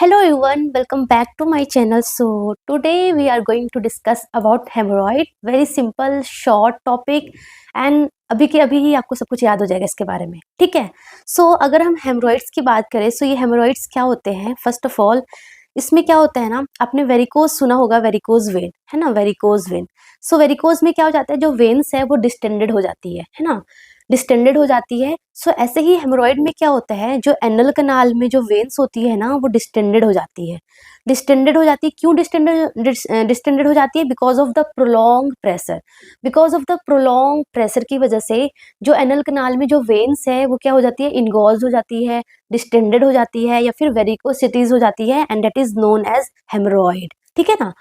Hello everyone, welcome back to my channel. So today we are going to discuss about hemorrhoid. Very simple, short topic and अभी के अभी ही आपको सब कुछ याद हो जाएगा इसके बारे में, ठीक है। अगर हम हेमरॉइड्स की बात करें, ये हेमरॉइड्स क्या होते हैं। फर्स्ट ऑफ ऑल इसमें क्या होता है ना, आपने वेरिकोज सुना होगा, वेरिकोज वेन है ना, वेरिकोज वेन। वेरिकोज में क्या हो जाता है, जो वेन्स है वो डिस्टेंडेड हो जाती है ना, डिस्टेंडेड हो जाती है। ऐसे ही हेमरॉइड में क्या होता है, जो एनल कनाल में जो वेन्स होती है ना, वो डिस्टेंडेड हो जाती है। डिस्टेंडेड हो जाती है, क्यों डिस्टेंडेड हो जाती है? Because of the prolong pressure. Because of the prolong pressure की वजह से जो एनल कनाल में जो वेन्स है वो क्या हो जाती है, इनगॉल्ज हो जाती है, डिस्टेंडेड हो जाती है, या फिर वेरिकोसिटीज हो जाती है, and that is known as haemorrhoid, ठीक है ना।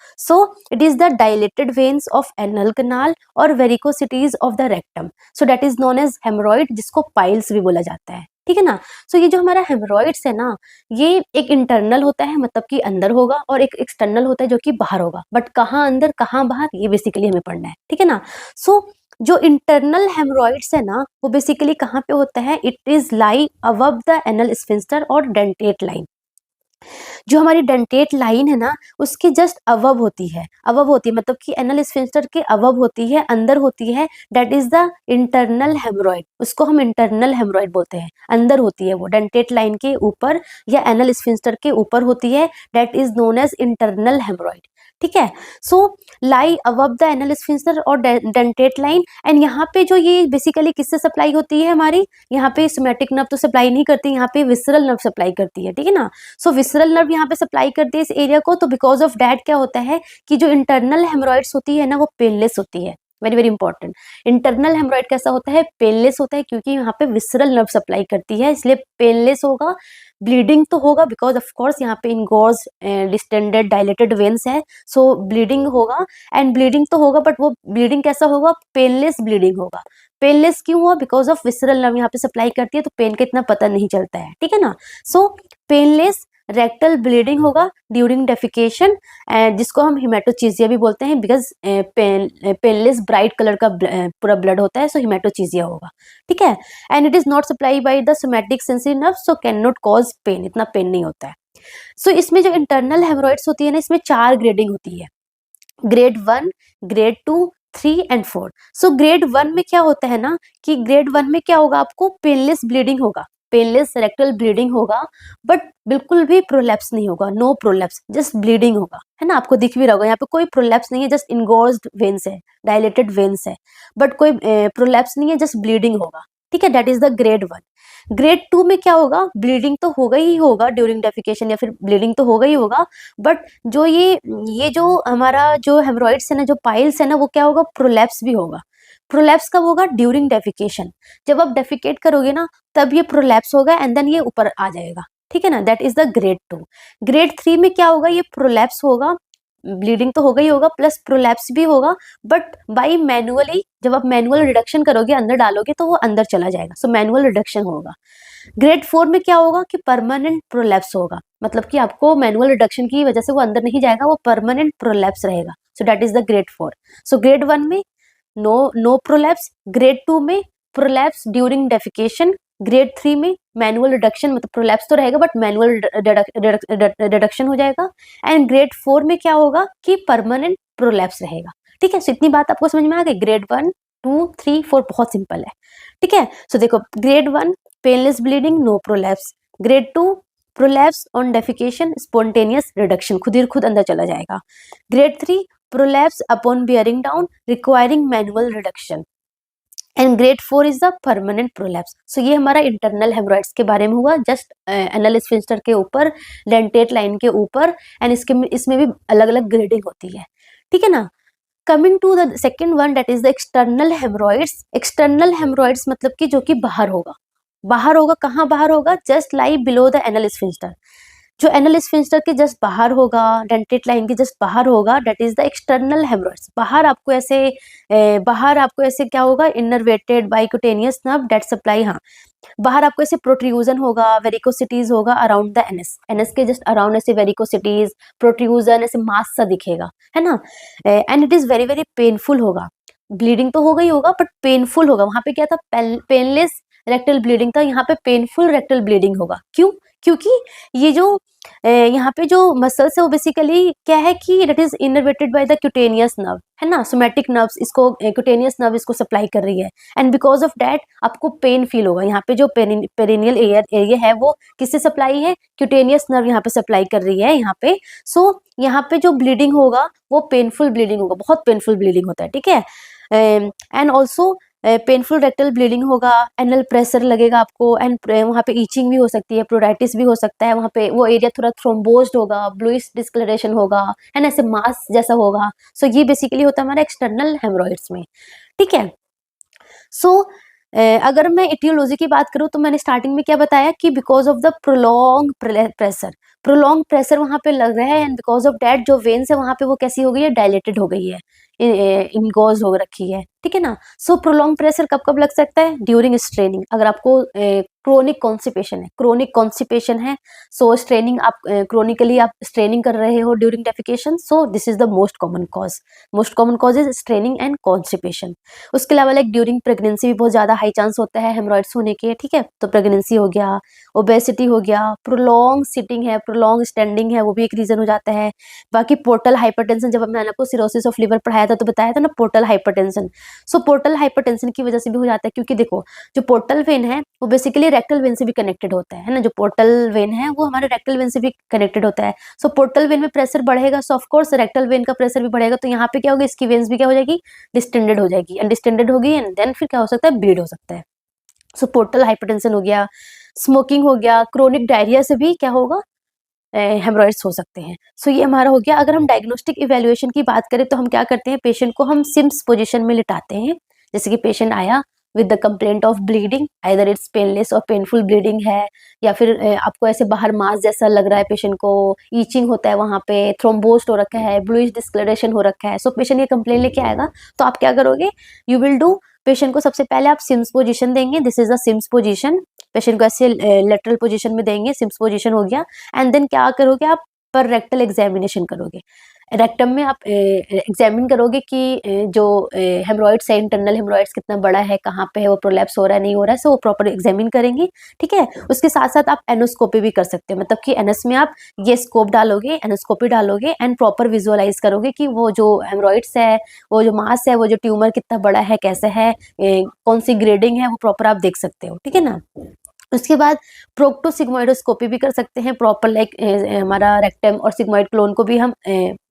It is the dilated veins of anal canal और varicosities of the rectum, that is known as haemorrhoid, जिसको पाइल्स भी बोला जाता है, ठीक है ना। ये जो हमारा हेमरॉइड्स है ना, ये एक इंटरनल होता है, मतलब कि अंदर होगा, और एक एक्सटर्नल होता है जो कि बाहर होगा। बट कहाँ अंदर कहाँ बाहर, ये बेसिकली हमें पढ़ना है, ठीक है ना। जो इंटरनल हेमरॉइड्स है ना, वो बेसिकली कहाँ पे होता है, it is lie above the anal sphincter और डेंटेट लाइन। जो हमारी डेंटेट लाइन है ना, उसके जस्ट अबव होती है, मतलब कि एनल स्फिंक्टर के अबव होती है, अंदर होती है। That is the internal haemorrhoid, उसको हम इंटरनल हेमरॉइड बोलते हैं। अंदर होती है वो, डेंटेट लाइन के ऊपर या एनल स्फिंक्टर के ऊपर होती है। That is known as internal haemorrhoid, ठीक है। Lie above the anal sphincter और डेंटेट लाइन। एंड यहाँ पे जो ये बेसिकली किससे सप्लाई होती है हमारी, यहाँ पे सोमैटिक नर्व तो सप्लाई नहीं करती, यहाँ पे विसरल नर्व सप्लाई करती है, ठीक है ना। विसरल नर्व यहाँ पे सप्लाई करती है इस एरिया को। तो बिकॉज ऑफ डैट क्या होता है कि जो इंटरनल हेमरॉइड्स होती है ना, वो पेनलेस होती है। Very very important, internal haemorrhoid कैसा होता है, पेनलेस होता है, क्योंकि यहाँ पे विसरल नर्व सप्लाई करती है, इसलिए पेनलेस होगा। ब्लीडिंग तो होगा, बिकॉज ऑफ कोर्स यहाँ पे इनगोर्स डिस्टेंडेड डायलेटेड वेन्स है, ब्लीडिंग होगा। एंड ब्लीडिंग तो होगा, बट वो ब्लीडिंग कैसा होगा, पेनलेस ब्लीडिंग होगा। पेनलेस क्यों हुआ, बिकॉज ऑफ विसरल नर्व यहाँ पे सप्लाई करती है, तो पेन का इतना पता नहीं चलता है, ठीक है ना। पेनलेस रेक्टल ब्लीडिंग होगा ड्यूरिंग डेफिकेशन, जिसको हम हिमेटोचीजिया भी बोलते हैं, बिकॉज पेनलेस ब्राइट कलर का पूरा ब्लड होता है, हिमेटोचीजिया होगा, ठीक है। And it is not supply by the somatic sensory nerve, can not cause pain, इतना पेन नहीं होता है। इसमें जो इंटरनल हेमरॉइड्स होती है ना, इसमें 4 ग्रेडिंग होती है, ग्रेड 1, ग्रेड 2, 3 एंड 4। ग्रेड 1 में क्या होता है ना, कि ग्रेड 1 में क्या होगा, आपको पेनलेस ब्लीडिंग होगा, पेनलेस रेक्टल ब्लीडिंग होगा, बट बिल्कुल भी प्रोलैप्स नहीं होगा, नो प्रोलैप्स, जस्ट ब्लीडिंग होगा, है ना। आपको दिख भी रहा होगा, यहाँ पे कोई प्रोलैप्स नहीं है, जस्ट इनगोर्स्ड वेन्स है, डायलेटेड वेन्स है, बट कोई प्रोलैप्स नहीं है, जस्ट ब्लीडिंग होगा, ठीक है। That is the grade 1। Grade 2 में क्या होगा, ब्लीडिंग तो होगा ही होगा ड्यूरिंग डेफिकेशन, या फिर ब्लीडिंग तो होगा ही होगा, बट जो ये जो हमारा जो हेमरॉइड्स है ना, जो पाइल्स है ना, वो क्या होगा, प्रोलैप्स भी होगा। प्रोलैप्स कब होगा, ड्यूरिंग डेफिकेशन, जब आप डेफिकेट करोगे ना, तब ये प्रोलैप्स होगा, एंड देन ये ऊपर आ जाएगा, ठीक है ना। That is the grade 2। Grade 3 में क्या होगा, ये प्रोलैप्स होगा, ब्लीडिंग तो होगा ही होगा, प्लस प्रोलैप्स भी होगा, बट बाई मैनुअली, जब आप मैनुअल रिडक्शन करोगे, अंदर डालोगे, तो वो अंदर चला जाएगा, मैनुअल रिडक्शन होगा। ग्रेड 4 में क्या होगा, कि परमानेंट प्रोलैप्स होगा, मतलब कि आपको मैनुअल रिडक्शन की वजह से वो अंदर नहीं जाएगा, वो परमानेंट प्रोलैप्स रहेगा। That is the grade 4। Grade 1 में नो प्रोलैप्स, ग्रेड 2 में प्रोलैप्स ड्यूरिंग डेफिकेशन, ग्रेड 3 में मैनुअल रिडक्शन, मतलब प्रोलैप्स तो रहेगा, बट मैनुअल रिडक्शन हो जाएगा। एंड ग्रेड 4 में क्या होगा, कि परमानेंट प्रोलैप्स रहेगा, ठीक है। इतनी बात आपको समझ में आ गई। ग्रेड 1, 2, 3, 4 बहुत सिंपल है, ठीक है। देखो, grade 1 painless bleeding, no prolapse. Grade 2 prolapse on defecation, spontaneous reduction, खुद ही खुद अंदर चला जाएगा। Grade 3 prolapse upon bearing down, requiring manual reduction. And grade 4 is the permanent prolapse. ये हमारा इंटरनल हेमरॉइड्स के बारे में हुआ, जस्ट एनल स्फिंक्टर के ऊपर, डेंटेट लाइन के ऊपर, एंड इसमें भी अलग अलग ग्रेडिंग होती है, ठीक है ना। Coming to the second one, that is the external haemorrhoids. External haemorrhoids मतलब कि जो कि बाहर होगा, कहाँ बाहर होगा, just lie below the anal sphincter, जो एनल स्फिंक्टर के जस्ट बाहर होगा, डेंटेट लाइन के जस्ट बाहर होगा, that is the external haemorrhoids. बाहर आपको ऐसे क्या होगा, innervated by cutaneous nerve that supply, हाँ, बाहर आपको ऐसे प्रोट्रूजन होगा, वेरिकोसिटीज होगा अराउंड द एनएस के जस्ट अराउंड, ऐसे वेरिकोसिटीज, प्रोट्रूजन, ऐसे मास सा दिखेगा, है ना। And it is very very painful होगा, ब्लीडिंग तो होगा ही होगा, बट पेनफुल होगा। वहां पे क्या था, पेनलेस रेक्टल ब्लीडिंग था, यहाँ पे पेनफुल रेक्टल ब्लीडिंग होगा। क्यों? क्योंकि ये जो यहाँ पे जो मसल्स है वो बेसिकली क्या है कि that is innervated by the cutaneous nerve, है ना, सोमैटिक नर्व्स इसको क्यूटेनियस नर्व इसको सप्लाई कर रही है, एंड बिकॉज ऑफ दैट आपको पेन फील होगा। यहाँ पे जो पेरिनियल एरिया है वो किससे सप्लाई है? क्यूटेनियस नर्व यहाँ पे सप्लाई कर रही है यहाँ पे। सो यहाँ पे जो ब्लीडिंग होगा वो पेनफुल ब्लीडिंग होगा, बहुत पेनफुल ब्लीडिंग होता है, ठीक है। And also painful rectal bleeding होगा, एनल प्रेशर लगेगा आपको, एंड वहाँ पे ईचिंग भी हो सकती है, प्रोडाइटिस भी हो सकता है, वहाँ पे वो एरिया थोड़ा थ्रोम्बोज्ड होगा, ब्लूइश डिस्कलरेशन होगा, है ना, ऐसे मास जैसा होगा। सो ये बेसिकली होता है हमारा एक्सटर्नल हेमरॉइड्स में, ठीक है। सो अगर मैं एटियोलॉजी की बात करूँ तो मैंने स्टार्टिंग में क्या बताया कि because of the prolong pressure वहाँ पे लग रहा है, एंड बिकॉज ऑफ दैट जो वेन्स है वहाँ पे वो कैसी हो गई है? डायलेटेड हो गई है, इनगोज हो रखी है, ठीक है ना। सो प्रोलॉन्ग प्रेशर कब कब लग सकता है? ड्यूरिंग स्ट्रेनिंग, अगर आपको क्रोनिक कॉन्स्टिपेशन है, सो स्ट्रेनिंग आप क्रोनिकली आप स्ट्रेनिंग कर रहे हो during defecation, so this is the most common cause is straining and constipation. उसके अलावा लाइक ड्यूरिंग प्रेगनेंसी भी बहुत ज्यादा हाई चांस होता है हेमरॉइड्स होने के, ठीक है। तो प्रेगनेंसी हो गया, ओबेसिटी हो गया, प्रोलॉन्ग सिटिंग है, प्रोलॉन्ग स्टैंडिंग है, वो भी एक रीजन हो जाता है। बाकी पोर्टल हाइपरटेंशन, जब मैंने आपको सिरोसिस ऑफ लिवर पढ़ाया था तो बताया था ना पोर्टल हाइपरटेंशन। सो पोर्टल हाइपरटेंशन की वजह से भी हो जाता है, क्योंकि देखो जो पोर्टल वेन है वो बेसिकली रेक्टल वेन से भी कनेक्टेड होता है ना, जो पोर्टल वेन है वो हमारे रेक्टल वेन से भी कनेक्टेड होता है। सो पोर्टल वेन में प्रेशर बढ़ेगा, सो ऑफ कोर्स रेक्टल वेन का प्रेशर भी बढ़ेगा, तो यहाँ पे क्या होगा? इसकी वेन्स भी क्या हो जाएगी? डिस्टेंडेड हो जाएगी, एंड डिस्टेंडेड होगी एंड देन फिर क्या हो सकता है? ब्लीड हो सकता है। सो पोर्टल हाइपरटेंशन हो गया, स्मोकिंग हो गया, क्रोनिक डायरिया से भी क्या होगा? हेमरॉइड्स हो सकते हैं। सो ये हमारा हो गया। अगर हम डायग्नोस्टिक इवैल्यूएशन की बात करें तो हम क्या करते हैं? पेशेंट को हम सिम्स पोजीशन में लिटाते हैं। जैसे कि पेशेंट आया with the complaint of bleeding, either it's painless और पेनफुल ब्लीडिंग है, या फिर आपको ऐसे बाहर मास जैसा लग रहा है, पेशेंट को ईचिंग होता है, वहाँ पे थ्रोम्बोस्ट हो रखा है, ब्लूइश डिस्कलरेशन हो रखा है। सो पेशेंट ये कंप्लेंट लेके आएगा तो आप क्या करोगे? यू विल डू, पेशेंट को सबसे पहले आप सिम्स पोजीशन देंगे, this is the Sims position. Patient को ऐसे लेटरल पोजीशन में देंगे, सिम्स पोजीशन हो गया। एंड देन क्या करोगे? आप पर रेक्टल एग्जामिनेशन करोगे। रेक्टम में आप एग्जामिन करोगे कि जो हेमरॉइड्स है, इंटरनल हेमरॉइड्स कितना बड़ा है, कहाँ पे है, वो प्रोलैप्स हो रहा है नहीं हो रहा है, सो वो प्रॉपर एग्जामिन करेंगे, ठीक है। उसके साथ साथ आप एनोस्कोपी भी कर सकते हैं, मतलब कि एनस में आप ये स्कोप डालोगे, एनोस्कोपी डालोगे, एंड प्रॉपर विजुअलाइज करोगे कि वो जो हेमरॉइड्स है, वो जो मास है, वो जो ट्यूमर कितना बड़ा है, कैसे है, कौन सी ग्रेडिंग है, वो प्रॉपर आप देख सकते हो, ठीक है ना। उसके बाद प्रोक्टोसिग्मोइडोस्कोपी भी कर सकते हैं, प्रॉपर लाइक हमारा रेक्टम और सिग्मोइड क्लोन को भी हम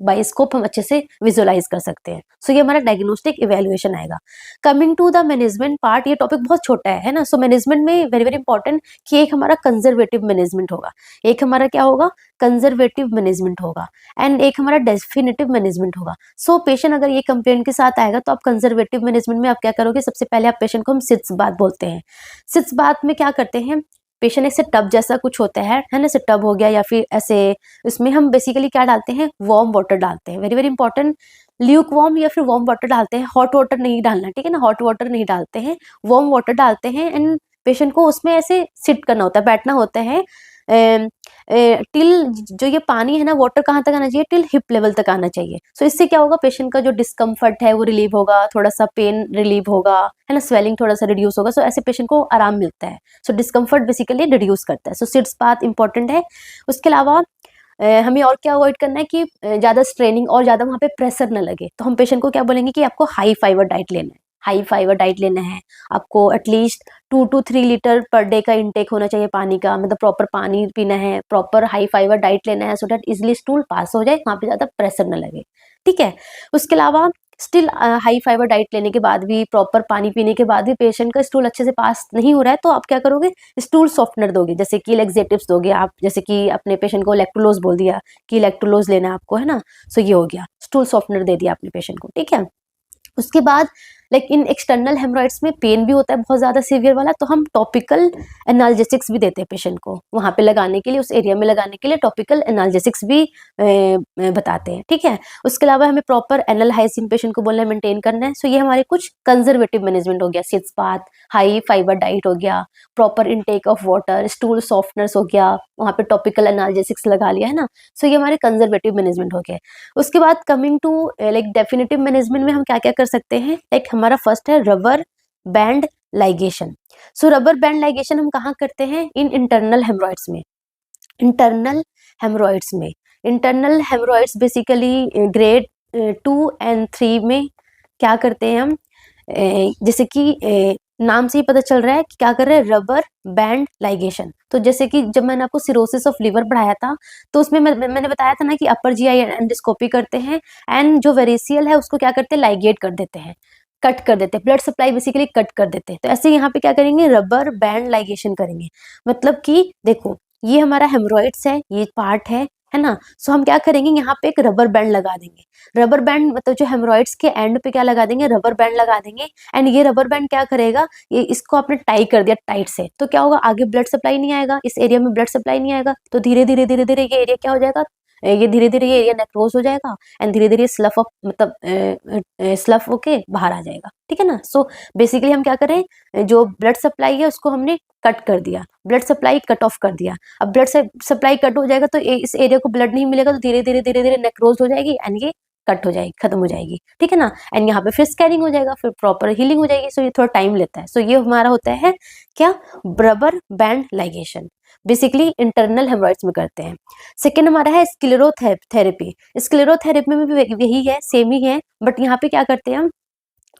बाइस्कोप हम अच्छे से विजुअलाइज कर सकते हैं। सो ये हमारा डायग्नोस्टिक इवैल्यूएशन आएगा। Coming to the management part, ये टॉपिक बहुत छोटा है ना। सो मैनेजमेंट में वेरी वेरी इंपॉर्टेंट कि एक हमारा कंजर्वेटिव मैनेजमेंट होगा, एक हमारा क्या होगा? कंजर्वेटिव मैनेजमेंट होगा, एंड एक हमारा डेफिनेटिव मैनेजमेंट होगा। सो पेशेंट अगर ये कंप्लेंट के साथ आएगा तो आप कंजर्वेटिव मैनेजमेंट में आप क्या करोगे? सबसे पहले आप पेशेंट को हम सिट्स बाथ बोलते हैं। सिट्स बाथ में क्या करते हैं? पेशेंट ऐसे टब जैसा कुछ होता है ना, ऐसे टब हो गया, या फिर ऐसे उसमें हम बेसिकली क्या डालते हैं? वार्म वाटर डालते हैं, very very important. Luke warm या फिर वार्म वाटर डालते हैं, हॉट वाटर नहीं डालना, ठीक है ना, हॉट वाटर नहीं डालते हैं, वार्म वाटर डालते हैं। एंड पेशेंट को उसमें ऐसे सिट करना होता है, बैठना होता है, टिल जो ये पानी है ना, वाटर कहाँ तक आना चाहिए? टिल हिप लेवल तक आना चाहिए। सो इससे क्या होगा? पेशेंट का जो डिस्कम्फर्ट है वो रिलीव होगा, थोड़ा सा पेन रिलीव होगा, है ना, स्वेलिंग थोड़ा सा रिड्यूस होगा। सो ऐसे पेशेंट को आराम मिलता है। सो डिस्कम्फर्ट बेसिकली रिड्यूस करता है। सो सिट्स बात इंपॉर्टेंट है। उसके अलावा हमें और क्या अवॉइड करना है कि ज़्यादा स्ट्रेनिंग और ज़्यादा वहाँ पे प्रेशर न लगे। तो हम पेशेंट को क्या बोलेंगे कि आपको हाई फाइबर डाइट लेना है, हाई फाइबर डाइट लेना है आपको। At least 2 to 3 litre per day का इंटेक होना चाहिए पानी का, मतलब प्रॉपर पानी पीना है, प्रॉपर हाई फाइबर डाइट लेना है, so that easily stool pass हो जाए, वहाँ पे ज़्यादा प्रेशर न लगे, ठीक है। उसके अलावा स्टिल हाई फाइबर डाइट लेने के बाद भी, प्रॉपर पानी पीने के बाद भी पेशेंट का स्टूल अच्छे से पास नहीं हो रहा है, तो आप क्या करोगे? स्टूल सॉफ्टनर दोगे, जैसे कि लैक्सेटिव्स दोगे आप, जैसे कि अपने पेशेंट को लैक्टोलोज बोल दिया कि लैक्टोलोज लेना है आपको, है ना। सो ये हो गया, स्टूल सॉफ्टनर दे दिया आपने पेशेंट को, ठीक है। उसके बाद लाइक इन एक्सटर्नल हेमरॉइड्स में पेन भी होता है बहुत ज़्यादा सीवियर वाला, तो हम टॉपिकल एनाल्जेसिक्स भी देते हैं पेशेंट को, वहाँ पे लगाने के लिए, उस एरिया में लगाने के लिए टॉपिकल एनाल्जेसिक्स भी बताते हैं, ठीक है। उसके अलावा हमें प्रॉपर एनल हाइजीन पेशेंट को बोलना है, मेंटेन करना है। सो ये हमारे कुछ कंजर्वेटिव मैनेजमेंट हो गया, sitz bath, high fibre diet हो गया, proper intake of water, stool softeners हो गया, वहाँ पे टॉपिकल एनाल्जेसिक्स लगा लिया, है ना। सो ये हमारे कंजर्वेटिव मैनेजमेंट हो गया। उसके बाद coming to like definitive management में हम क्या क्या कर सकते हैं? लाइक हमारा फर्स्ट है रबर बैंड लाइगेशन। सो रबर बैंड लाइगेशन हम कहाँ करते हैं? इन इंटरनल हेमरॉइड्स में। इंटरनल हेमरॉइड्स में, internal haemorrhoids basically grade 2 and 3 में क्या करते हैं हम, जैसे कि नाम से ही पता चल रहा है कि क्या कर रहे हैं, रबर बैंड लाइगेशन। तो जैसे कि जब मैंने आपको सिरोसिस ऑफ लिवर पढ़ाया था, तो उसमें मैंने बताया था ना कि अपर जीआई एंडोस्कोपी करते हैं, एंड जो वेरिसियल है उसको क्या करते हैं, लाइगेट कर देते हैं, कट कर देते हैं, ब्लड सप्लाई बेसिकली कट कर देते हैं। तो ऐसे यहाँ पे क्या करेंगे, रबर बैंड लाइगेशन करेंगे। मतलब कि देखो, ये हमारा हेमरॉइड्स है, ये पार्ट है ना। सो हम क्या करेंगे, यहाँ पे एक रबर बैंड लगा देंगे। रबर बैंड मतलब जो हेमरॉइड्स के एंड पे क्या लगा देंगे, रबर बैंड लगा देंगे। एंड ये रबर बैंड क्या करेगा, ये इसको आपने टाई कर दिया टाइट से, तो क्या होगा, आगे ब्लड सप्लाई नहीं आएगा, इस एरिया में ब्लड सप्लाई नहीं आएगा, तो धीरे धीरे धीरे धीरे ये एरिया क्या हो जाएगा, ये धीरे धीरे ये एरिया नेक्रोज हो जाएगा, एंड धीरे धीरे स्लफ अप मतलब स्लफ होके बाहर आ जाएगा, ठीक है ना। सो बेसिकली हम क्या करें, जो ब्लड सप्लाई है उसको हमने कट कर दिया, ब्लड सप्लाई कट ऑफ कर दिया। अब ब्लड सप्लाई कट हो जाएगा तो इस एरिया को ब्लड नहीं मिलेगा, तो धीरे धीरे धीरे धीरे नेक्रोज हो जाएगी, एंड ये कट हो जाएगी, खत्म हो जाएगी, ठीक है ना। एंड यहाँ पे फिर स्कैनिंग हो जाएगा, फिर प्रॉपर हीलिंग हो जाएगी। सो ये थोड़ा टाइम लेता है। सो ये हमारा होता है क्या, rubber band ligation, basically internal haemorrhoids में करते हैं। सेकेंड हमारा है स्क्लेरोथेरेपी। स्क्लेरोथेरेपी में भी यही है, सेम ही है, बट यहाँ पे क्या करते हैं हम,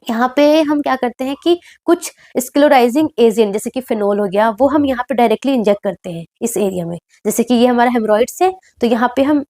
यहाँ पे हम क्या करते हैं कि कुछ स्क्लेराइजिंग एजेंट जैसे कि फिनोल हो गया, वो हम यहाँ पे डायरेक्टली इंजेक्ट करते हैं इस एरिया में। जैसे कि ये हमारा हेमरॉइड्स है, तो यहाँ पे हम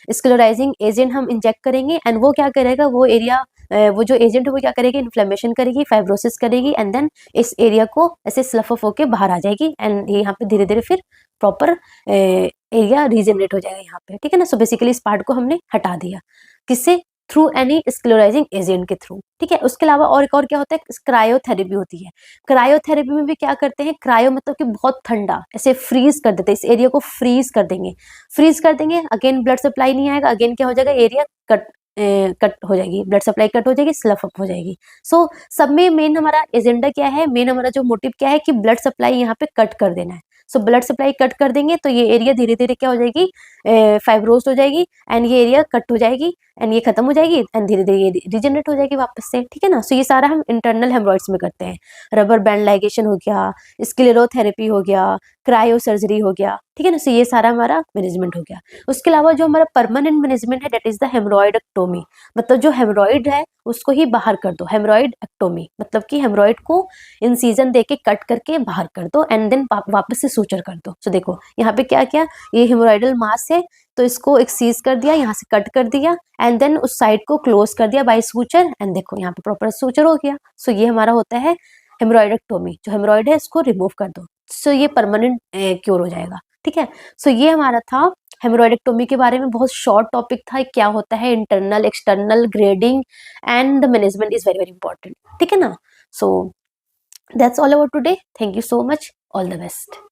स्क्लेराइजिंग एजेंट हम इंजेक्ट करेंगे, एंड वो क्या करेगा, वो एरिया वो जो एजेंट है वो क्या करेगी, इन्फ्लेमेशन करेगी, फाइब्रोसिस करेगी, एंड देन इस एरिया को ऐसे स्लफ ऑफ होके बाहर आ जाएगी, एंड ये यहाँ पे धीरे धीरे फिर प्रॉपर एरिया रीजनरेट हो जाएगा यहाँ पे, ठीक है ना। सो बेसिकली इस पार्ट को हमने हटा दिया, किससे, थ्रू एनी स्क्लेराइजिंग एजेंट के थ्रू, ठीक है। उसके अलावा और एक और क्या होता है, क्रायोथेरेपी होती है। क्रायोथेरेपी में भी क्या करते हैं, क्रायो मतलब कि बहुत ठंडा, ऐसे फ्रीज कर देते हैं, इस एरिया को फ्रीज कर देंगे, फ्रीज कर देंगे, अगेन ब्लड सप्लाई नहीं आएगा, अगेन क्या हो जाएगा, एरिया कट हो जाएगी, ब्लड सप्लाई कट हो जाएगी, स्लफ अप हो जाएगी। सो सब में मेन हमारा एजेंडा क्या है, मेन हमारा जो मोटिव क्या है कि ब्लड सप्लाई यहाँ पे कट कर देना है। सो ब्लड सप्लाई कट कर देंगे तो ये एरिया धीरे धीरे क्या हो जाएगी, फाइब्रोज हो जाएगी, एंड ये एरिया कट हो जाएगी, एंड ये खत्म हो जाएगी, एंड धीरे धीरे ये रिजनरेट हो जाएगी वापस से, ठीक है ना। सो ये सारा हम इंटरनल हेमरॉइड्स में करते हैं। रबर बैंड लाइगेशन हो गया, स्क्लेरोथेरेपी हो गया, क्रायो सर्जरी हो गया, ठीक है ना। सो ये सारा हमारा मैनेजमेंट हो गया। उसके अलावा जो हमारा परमानेंट मैनेजमेंट है, दैट इज द हेमरॉइडेक्टोमी। मतलब जो हेमरॉइड है उसको ही बाहर कर दो, हेमरॉइड एक्टोमी, मतलब कि हेमरॉइड को इंसीजन देके कट करके बाहर कर दो, एंड देन वापस से सूचर कर दो। सो देखो यहाँ पे क्या क्या, ये हेमोराइडल मास है, तो इसको एक्सीज कर दिया, यहाँ से कट कर दिया, एंड देन उस साइड को क्लोज कर दिया बाय सूचर, एंड देखो यहाँ पे प्रॉपर सूचर हो गया। सो ये हमारा होता है हेमरॉइडेक्टोमी, जो हेमरॉइड है इसको रिमूव कर दो, सो ये परमानेंट क्योर हो जाएगा, ठीक है। सो ये हमारा था हेमरॉइडेक्टोमी के बारे में, बहुत शॉर्ट टॉपिक था, क्या होता है internal external grading and the management is very very important, ठीक है ना। So that's all about today, thank you so much, all the best.